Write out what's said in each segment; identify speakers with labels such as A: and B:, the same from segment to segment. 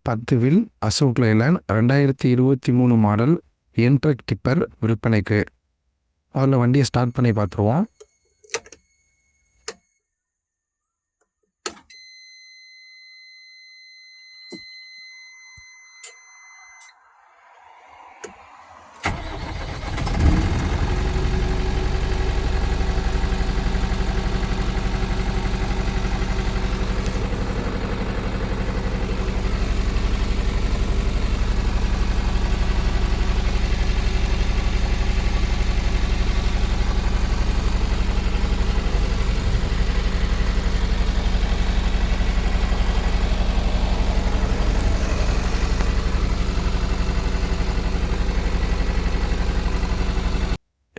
A: 10 வில் Ashok Leyland 2023 model என்ட்ரக் tipper விற்பனைக்கு. அதில் வண்டியை ஸ்டார்ட் பண்ணி பார்த்துருவோம்.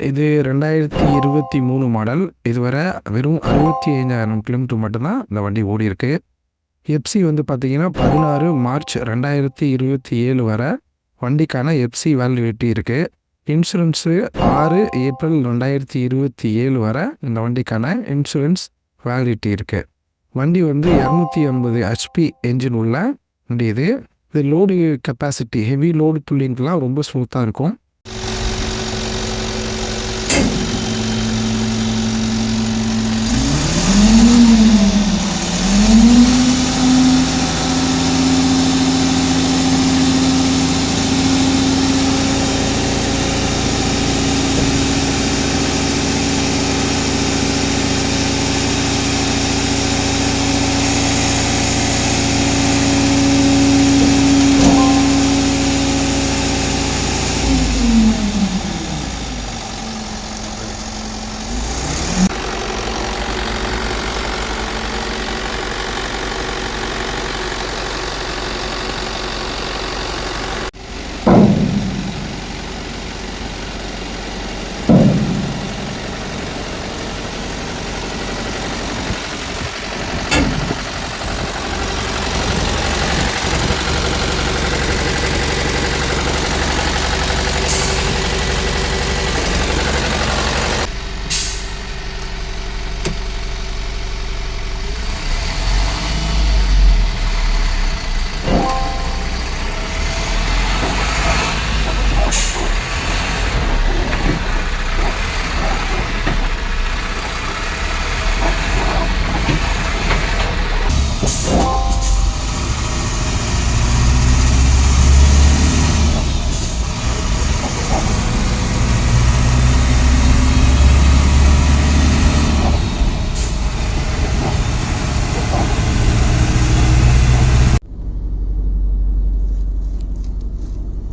A: இது 2023 மாடல். இதுவரை வெறும் 65,000 கிலோமீட்டர் மட்டும்தான் இந்த வண்டி ஓடி இருக்கு. எஃப்சி வந்து பார்த்தீங்கன்னா 16 மார்ச் 2027 வரை வண்டிக்கான எஃப்சி வேலிடிட்டி இருக்குது. இன்சூரன்ஸு 6 ஏப்ரல் 2027 வரை இந்த வண்டிக்கான இன்சூரன்ஸ் வேலிடிட்டி இருக்குது. வண்டி வந்து 280 ஹெச்பி என்ஜின் உள்ள வண்டி. இது லோடு கெப்பாசிட்டி ஹெவி லோடு புல்லிங்லாம் ரொம்ப ஸ்மூத்தாக இருக்கும்.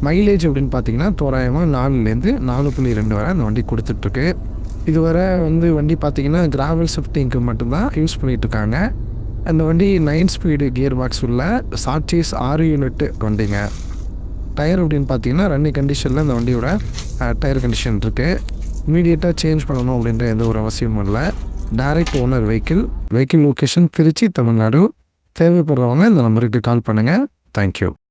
A: மைலேஜ் அப்படின்னு பார்த்தீங்கன்னா தோராயமாக 4லேருந்து 4.2 வரை அந்த வண்டி கொடுத்துட்ருக்கு. இதுவரை வந்து வண்டி பார்த்தீங்கன்னா கிராவல் ஷிஃப்டிங்க்கு மட்டும்தான் யூஸ் பண்ணிகிட்ருக்காங்க. அந்த வண்டி 9 ஸ்பீடு கியர் பாக்ஸ் உள்ள சாட்சீஸ் 6 யூனிட் வண்டிங்க. டயர் அப்படின்னு பார்த்தீங்கன்னா ரன்னிங் கண்டிஷனில் அந்த வண்டியோட டயர் கண்டிஷன் இருக்குது. இமீடியட்டாக சேஞ்ச் பண்ணணும் அப்படின்ற எந்த ஒரு அவசியமும் இல்லை. Direct owner vehicle location Tiruchi, Tamil Nadu. தேவைப்படுறவங்க இந்த நம்பருக்கு கால் பண்ணுங்கள். தேங்க்யூ.